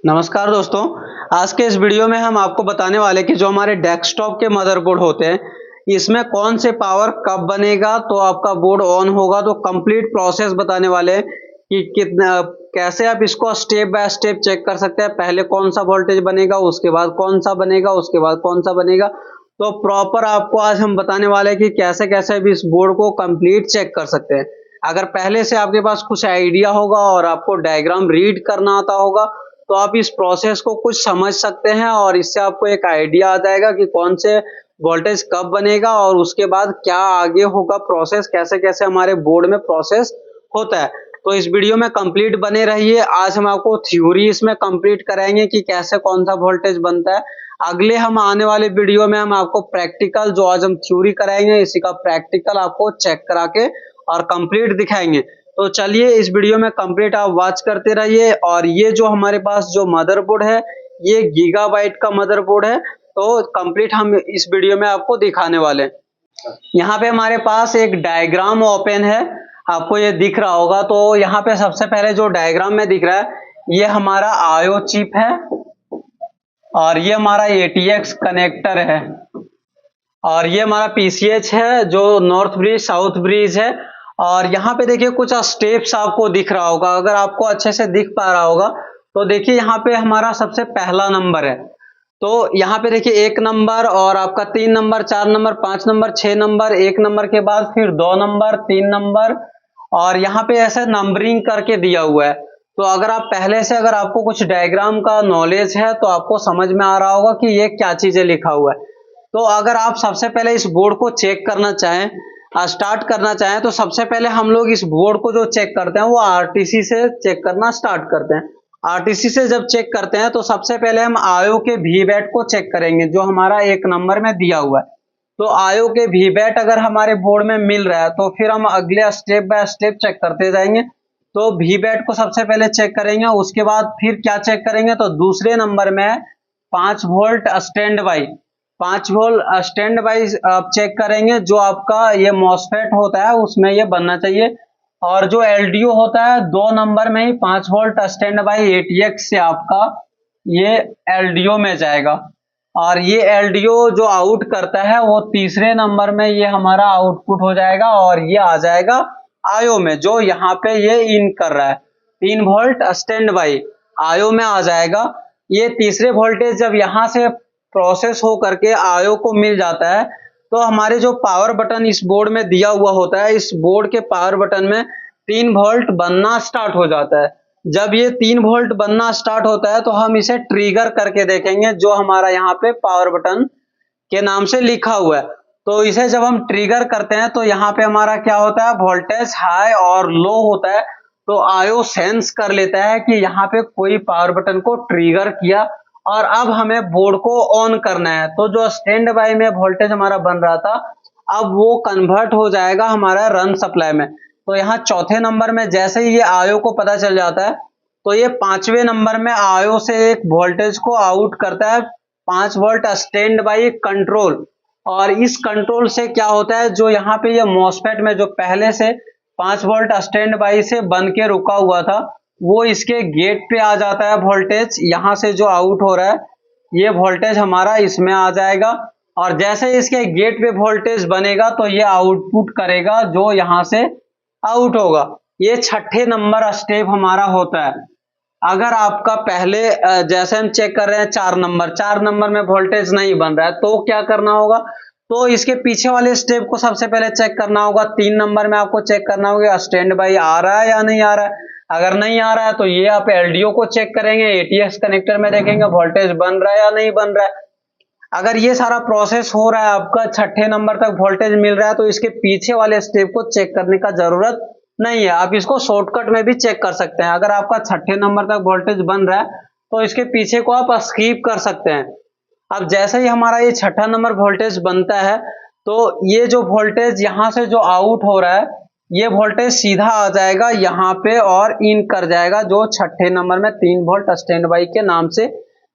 नमस्कार दोस्तों। आज के इस वीडियो में हम आपको बताने वाले कि जो हमारे डेस्कटॉप के मदरबोर्ड होते हैं, इसमें कौन से पावर कब बनेगा तो आपका बोर्ड ऑन होगा। तो कंप्लीट प्रोसेस बताने वाले हैं कि कितना कैसे आप इसको स्टेप बाय स्टेप चेक कर सकते हैं। पहले कौन सा वोल्टेज बनेगा, उसके बाद कौन सा बनेगा, उसके बाद कौन सा बनेगा। तो प्रॉपर आपको आज हम बताने वाले हैं कि कैसे कैसे भी इस बोर्ड को कंप्लीट चेक कर सकते हैं। अगर पहले से आपके पास कुछ आइडिया होगा और आपको डायग्राम रीड करना आता होगा तो आप इस प्रोसेस को कुछ समझ सकते हैं और इससे आपको एक आइडिया आ जाएगा कि कौन से वोल्टेज कब बनेगा और उसके बाद क्या आगे होगा प्रोसेस, कैसे कैसे हमारे बोर्ड में प्रोसेस होता है। तो इस वीडियो में कंप्लीट बने रहिए। आज हम आपको थ्योरी इसमें कंप्लीट कराएंगे कि कैसे कौन सा वोल्टेज बनता है। अगले हम आने वाले वीडियो में हम आपको प्रैक्टिकल, जो आज हम थ्योरी कराएंगे, इसी का प्रैक्टिकल आपको चेक करा के और कंप्लीट दिखाएंगे। तो चलिए इस वीडियो में कंप्लीट आप वॉच करते रहिए। और ये जो हमारे पास जो मदरबोर्ड है, ये गीगाबाइट का मदरबोर्ड है। तो कंप्लीट हम इस वीडियो में आपको दिखाने वाले हैं। यहाँ पे हमारे पास एक डायग्राम ओपन है, आपको ये दिख रहा होगा। तो यहाँ पे सबसे पहले जो डायग्राम में दिख रहा है, ये हमारा आईओ चिप है और ये हमारा एटीएक्स कनेक्टर है और ये हमारा पीसीएच है जो नॉर्थ ब्रिज साउथ ब्रिज है। और यहाँ पे देखिए कुछ स्टेप्स आपको दिख रहा होगा। अगर आपको अच्छे से दिख पा रहा होगा तो देखिए यहाँ पे हमारा सबसे पहला नंबर है। तो यहाँ पे देखिए 1 नंबर और आपका 3 number, 4 number, 5 number, 6 number, 1 number के बाद फिर 2 नंबर, 3 नंबर और यहाँ पे ऐसे नंबरिंग करके दिया हुआ है। तो अगर आप पहले से अगर आपको कुछ डायग्राम का नॉलेज है तो आपको समझ में आ रहा होगा कि ये क्या चीजें लिखा हुआ है। तो अगर आप सबसे पहले इस बोर्ड को चेक करना चाहें, स्टार्ट करना चाहें, तो सबसे पहले हम लोग इस बोर्ड को जो चेक करते हैं वो आरटीसी से चेक करना स्टार्ट करते हैं। आरटीसी से जब चेक करते हैं तो सबसे पहले हम आयो के वी वैट को चेक करेंगे जो हमारा 1 नंबर में दिया हुआ है। तो आयो के वी वैट अगर हमारे बोर्ड में मिल रहा है तो फिर हम अगले स्टेप बाय स्टेप चेक करते जाएंगे। तो वी वैट को सबसे पहले चेक करेंगे, उसके बाद फिर क्या चेक करेंगे, तो दूसरे नंबर में 5 volt stand by, 5 volt stand by आप चेक करेंगे। जो आपका ये मॉसफेट होता है उसमें ये बनना चाहिए। और जो एलडीओ होता है 2 नंबर में ही 5 वोल्ट स्टैंड बाई एटीएक्स से आपका ये एलडीओ में जाएगा। और ये एलडीओ जो आउट करता है वो तीसरे नंबर में ये हमारा आउटपुट हो जाएगा और ये आ जाएगा आयो में, जो यहाँ पे ये इन कर रहा है 3 वोल्ट स्टैंड बाई आयो में आ जाएगा। ये तीसरे वोल्टेज जब यहाँ से प्रोसेस हो करके आयो को मिल जाता है तो हमारे जो पावर बटन इस बोर्ड में दिया हुआ होता है, इस बोर्ड के पावर बटन में 3 वोल्ट बनना स्टार्ट हो जाता है। जब ये 3 वोल्ट बनना स्टार्ट होता है तो हम इसे ट्रिगर करके देखेंगे, जो हमारा यहाँ पे पावर बटन के नाम से लिखा हुआ है। तो इसे जब हम ट्रिगर करते हैं तो यहाँ पे हमारा क्या होता है, वोल्टेज हाई और लो होता है। तो आयो सेंस कर लेता है कि यहाँ पे कोई पावर बटन को ट्रिगर किया और अब हमें बोर्ड को ऑन करना है। तो जो स्टैंड बाई में वोल्टेज हमारा बन रहा था अब वो कन्वर्ट हो जाएगा हमारा रन सप्लाई में। तो यहाँ चौथे नंबर में जैसे ही ये आयो को पता चल जाता है तो ये 5वें नंबर में आयो से एक वोल्टेज को आउट करता है, 5 वोल्ट स्टैंड बाई कंट्रोल। और इस कंट्रोल से क्या होता है, जो यहाँ पे ये मॉसफेट में जो पहले से 5 वोल्ट स्टैंड बाई से बन के रुका हुआ था वो इसके गेट पे आ जाता है वोल्टेज। यहाँ से जो आउट हो रहा है ये वोल्टेज हमारा इसमें आ जाएगा और जैसे इसके गेट पे वोल्टेज बनेगा तो ये आउटपुट करेगा जो यहाँ से आउट होगा। ये छठे नंबर स्टेप हमारा होता है। अगर आपका पहले जैसे हम चेक कर रहे हैं 4 नंबर में वोल्टेज नहीं बन रहा है तो क्या करना होगा, तो इसके पीछे वाले स्टेप को सबसे पहले चेक करना होगा। 3 नंबर में आपको चेक करना होगा स्टैंड बाई आ रहा है या नहीं आ रहा है। अगर नहीं आ रहा है तो ये आप एलडीओ को चेक करेंगे, एटीएक्स कनेक्टर में देखेंगे वोल्टेज बन रहा है या नहीं बन रहा है। अगर ये सारा प्रोसेस हो रहा है, आपका छठे नंबर तक वोल्टेज मिल रहा है, तो इसके पीछे वाले स्टेप को चेक करने का जरूरत नहीं है। आप इसको शॉर्टकट में भी चेक कर सकते हैं। अगर आपका छठे नंबर तक वोल्टेज बन रहा है तो इसके पीछे को आप स्किप कर सकते हैं। अब जैसे ही हमारा ये छठा नंबर वोल्टेज बनता है तो ये जो वोल्टेज यहाँ से जो आउट हो रहा है ये वोल्टेज सीधा आ जाएगा यहाँ पे और इन कर जाएगा, जो छठे नंबर में 3 वोल्ट स्टैंड बाई के नाम से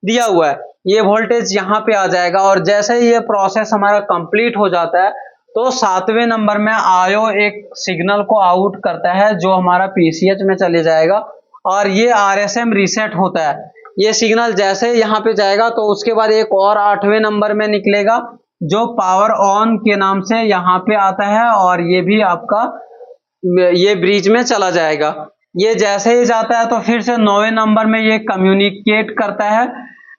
दिया हुआ है। ये वोल्टेज यहाँ पे आ जाएगा और जैसे ही ये प्रोसेस हमारा कंप्लीट हो जाता है तो 7वें नंबर में आयो एक सिग्नल को आउट करता है जो हमारा पीसीएच में चले जाएगा और ये आरएसएम रीसेट होता है। ये सिग्नल जैसे यहाँ पे जाएगा तो उसके बाद एक और 8वें नंबर में निकलेगा जो पावर ऑन के नाम से यहाँ पे आता है, और ये भी आपका ये ब्रिज में चला जाएगा। ये जैसे ही जाता है तो फिर से 9वें नंबर में ये कम्युनिकेट करता है।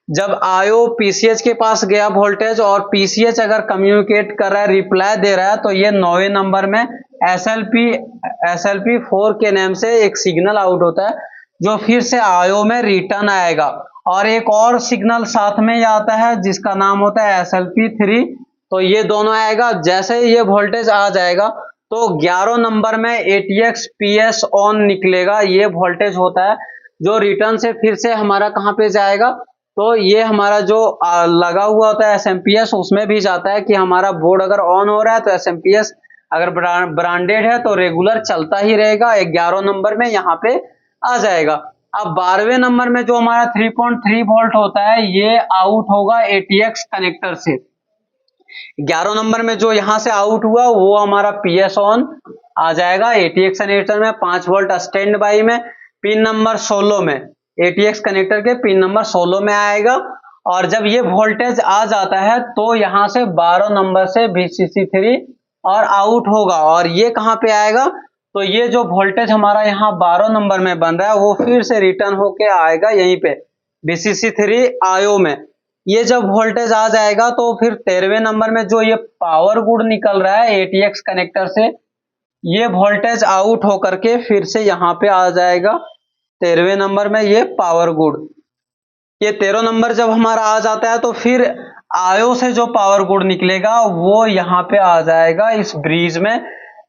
जब आयो पीसीएच के पास गया वोल्टेज और पीसीएच अगर कम्युनिकेट कर रहा है, रिप्लाई दे रहा है, तो ये 9वें नंबर में एसएलपी 4 के नाम से एक सिग्नल आउट होता है जो फिर से आयो में रिटर्न आएगा, और एक और सिग्नल साथ में ही आता है जिसका नाम होता है एसएलपी 3। तो ये दोनों आएगा। जैसे ही ये वोल्टेज आ जाएगा तो 11 नंबर में ATX PS ऑन निकलेगा। ये वोल्टेज होता है जो रिटर्न से फिर से हमारा कहाँ पे जाएगा, तो ये हमारा जो लगा हुआ होता है SMPS उसमें भी जाता है कि हमारा बोर्ड अगर ऑन हो रहा है तो SMPS अगर ब्रांडेड है तो रेगुलर चलता ही रहेगा। 11 नंबर में यहाँ पे आ जाएगा। अब 12वें नंबर में जो हमारा 3.3 वोल्ट होता है ये आउट होगा ATX कनेक्टर से। 11 नंबर में जो यहाँ से आउट हुआ वो हमारा PS ऑन आ जाएगा ATX कनेक्टर में 5 वोल्ट स्टैंड बाई में, पिन नंबर 16 में, ATX कनेक्टर के पिन नंबर 16 में आएगा। और जब ये वोल्टेज आ जाता है तो यहाँ से 12 नंबर से VCC3 और आउट होगा, और ये कहाँ पे आएगा, तो ये जो वोल्टेज हमारा यहाँ 12 नंबर में बन रहा है वो फिर से रिटर्न होके आएगा यहीं पे VCC3 आयो में। ये जब वोल्टेज आ जाएगा तो फिर 13वें नंबर में जो ये पावर गुड निकल रहा है ATX कनेक्टर से, ये वोल्टेज आउट होकर के फिर से यहाँ पे आ जाएगा 13वें नंबर में ये पावर गुड। ये 13 नंबर जब हमारा आ जाता है तो फिर आयो से जो पावर गुड निकलेगा वो यहाँ पे आ जाएगा, इस ब्रिज में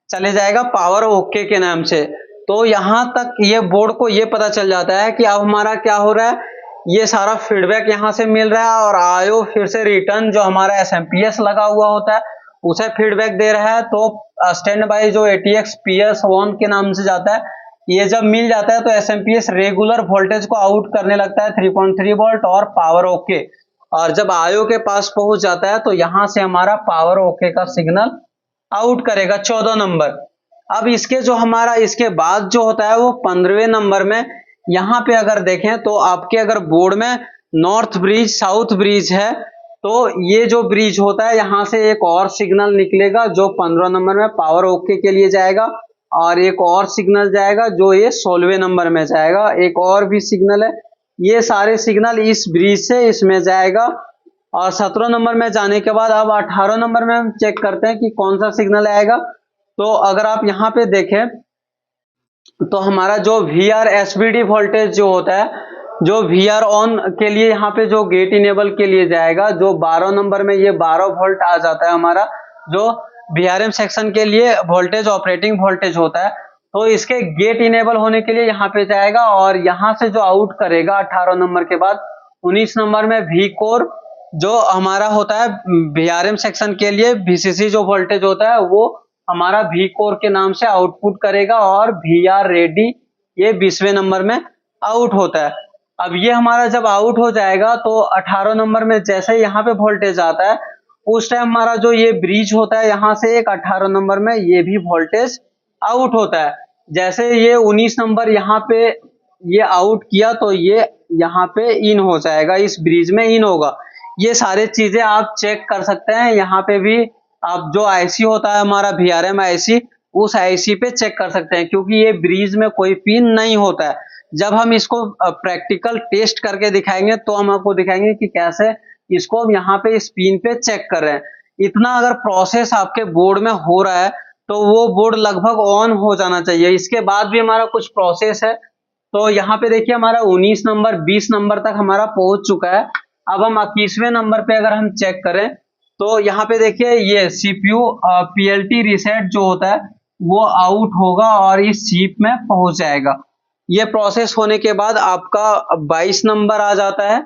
चले जाएगा पावर ओके के नाम से। तो यहाँ तक ये बोर्ड को ये पता चल जाता है कि अब हमारा क्या हो रहा है, ये सारा फीडबैक यहाँ से मिल रहा है और आयो फिर से रिटर्न जो हमारा SMPS लगा हुआ होता है उसे फीडबैक दे रहा है। तो स्टैंड बाई जो ATX PS ऑन के नाम से जाता है, ये जब मिल जाता है तो SMPS रेगुलर वोल्टेज को आउट करने लगता है 3.3 वोल्ट और पावर ओके। और जब आयो के पास पहुंच जाता है तो यहां से हमारा पावर ओके का सिग्नल आउट करेगा 14 नंबर। अब इसके जो हमारा इसके बाद जो होता है वो 15वें नंबर में, यहाँ पे अगर देखें तो आपके अगर बोर्ड में नॉर्थ ब्रिज साउथ ब्रिज है तो ये जो ब्रिज होता है यहाँ से एक और सिग्नल निकलेगा जो 15 नंबर में पावर ओके के लिए जाएगा, और एक और सिग्नल जाएगा जो ये 16वें नंबर में जाएगा। एक और भी सिग्नल है, ये सारे सिग्नल इस ब्रिज से इसमें जाएगा। और 17 नंबर में जाने के बाद अब 18 नंबर में हम चेक करते हैं कि कौन सा सिग्नल आएगा। तो अगर आप यहाँ पे देखें तो हमारा जो VR SVD वोल्टेज जो होता है, जो VR ऑन के लिए यहाँ पे जो गेट इनेबल के लिए जाएगा, जो 12 नंबर में ये 12 वोल्ट आ जाता है हमारा, जो VRM सेक्शन के लिए वोल्टेज ऑपरेटिंग वोल्टेज होता है। तो इसके गेट इनेबल होने के लिए यहाँ पे जाएगा और यहाँ से जो आउट करेगा 18 नंबर के बाद 19 नंबर में V कोर जो हमारा होता है VRM सेक्शन के लिए VCC जो वोल्टेज होता है वो हमारा V कोर के नाम से आउटपुट करेगा, और VR रेडी ये 20वें नंबर में आउट होता है। अब ये हमारा जब आउट हो जाएगा तो 18 नंबर में जैसे यहाँ पे वोल्टेज आता है उस टाइम हमारा जो ये ब्रिज होता है यहाँ से एक 18 नंबर में ये भी वोल्टेज आउट होता है। जैसे ये 19 नंबर यहाँ पे ये आउट किया तो ये यहाँ पे इन हो जाएगा, इस ब्रिज में इन होगा। ये सारे चीजें आप चेक कर सकते हैं। यहाँ पे भी आप जो IC होता है हमारा VRM IC, उस IC पे चेक कर सकते हैं क्योंकि ये ब्रिज में कोई पिन नहीं होता है। जब हम इसको प्रैक्टिकल टेस्ट करके दिखाएंगे तो हम आपको दिखाएंगे कि कैसे इसको हम यहाँ पे इस पिन पे चेक कर रहे हैं। इतना अगर प्रोसेस आपके बोर्ड में हो रहा है तो वो बोर्ड लगभग ऑन हो जाना चाहिए। इसके बाद भी हमारा कुछ प्रोसेस है। तो यहाँ पे देखिए हमारा 19 नंबर 20 नंबर तक हमारा पहुंच चुका है। अब हम 21वें नंबर पे अगर हम चेक करें तो यहाँ पे देखिए ये CPU PLT रीसेट जो होता है वो आउट होगा और इस चिप में पहुंच जाएगा। ये प्रोसेस होने के बाद आपका 22 नंबर आ जाता है।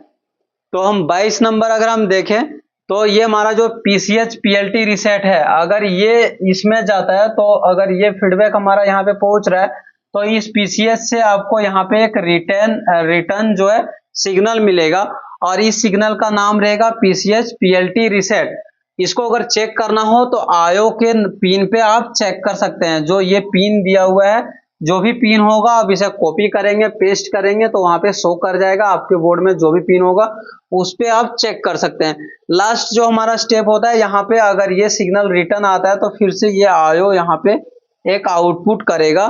तो हम 22 नंबर अगर हम देखें तो ये हमारा जो PCH PLT रीसेट है, अगर ये इसमें जाता है तो अगर ये फीडबैक हमारा यहाँ पे पहुंच रहा है तो इस PCH से आपको यहाँ पे एक रिटर्न जो है सिग्नल मिलेगा, और इस सिग्नल का नाम रहेगा PCH PLT रीसेट। इसको अगर चेक करना हो तो आयो के पिन पे आप चेक कर सकते हैं। जो ये पिन दिया हुआ है जो भी पिन होगा आप इसे कॉपी करेंगे, पेस्ट करेंगे तो वहां पे शो कर जाएगा आपके बोर्ड में जो भी पिन होगा उस पे आप चेक कर सकते हैं। लास्ट जो हमारा स्टेप होता है, यहाँ पे अगर ये सिग्नल रिटर्न आता है तो फिर से ये आयो यहाँ पे एक आउटपुट करेगा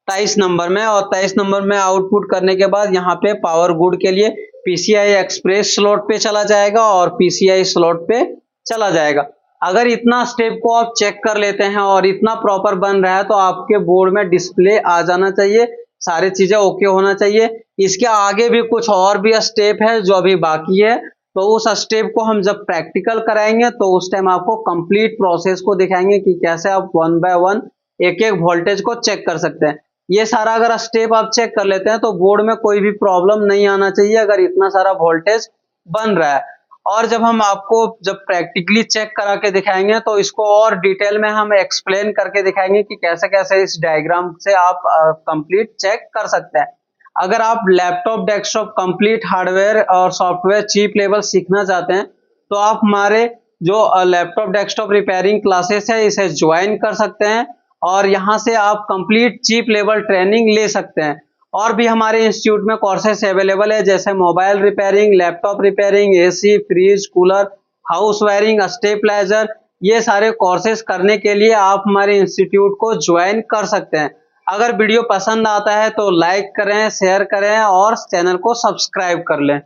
23 नंबर में, और 23 नंबर में आउटपुट करने के बाद यहाँ पे पावर गुड के लिए पीसीआई एक्सप्रेस स्लॉट पे चला जाएगा और पीसीआई स्लॉट पे चला जाएगा। अगर इतना स्टेप को आप चेक कर लेते हैं और इतना प्रॉपर बन रहा है तो आपके बोर्ड में डिस्प्ले आ जाना चाहिए, सारी चीजें ओके होना चाहिए। इसके आगे भी कुछ और भी स्टेप है जो अभी बाकी है, तो उस स्टेप को हम जब प्रैक्टिकल कराएंगे तो उस टाइम आपको कंप्लीट प्रोसेस को दिखाएंगे कि कैसे आप 1 बाय 1 एक एक वोल्टेज को चेक कर सकते हैं। ये सारा अगर स्टेप आप चेक कर लेते हैं तो बोर्ड में कोई भी प्रॉब्लम नहीं आना चाहिए अगर इतना सारा वोल्टेज बन रहा है। और जब हम आपको जब प्रैक्टिकली चेक करा के दिखाएंगे तो इसको और डिटेल में हम एक्सप्लेन करके दिखाएंगे कि कैसे कैसे इस डायग्राम से आप कंप्लीट चेक कर सकते हैं। अगर आप लैपटॉप डेस्कटॉप कंप्लीट हार्डवेयर और सॉफ्टवेयर चीप लेवल सीखना चाहते हैं तो आप हमारे जो लैपटॉप डेस्कटॉप रिपेयरिंग क्लासेस है इसे ज्वाइन कर सकते हैं और यहाँ से आप कंप्लीट चीप लेवल ट्रेनिंग ले सकते हैं। और भी हमारे इंस्टीट्यूट में कोर्सेस अवेलेबल है जैसे mobile repairing, laptop repairing, AC, fridge, cooler, house wiring, stabilizer, ये सारे कोर्सेस करने के लिए आप हमारे इंस्टीट्यूट को ज्वाइन कर सकते हैं। अगर वीडियो पसंद आता है तो लाइक करें, शेयर करें और चैनल को सब्सक्राइब कर लें।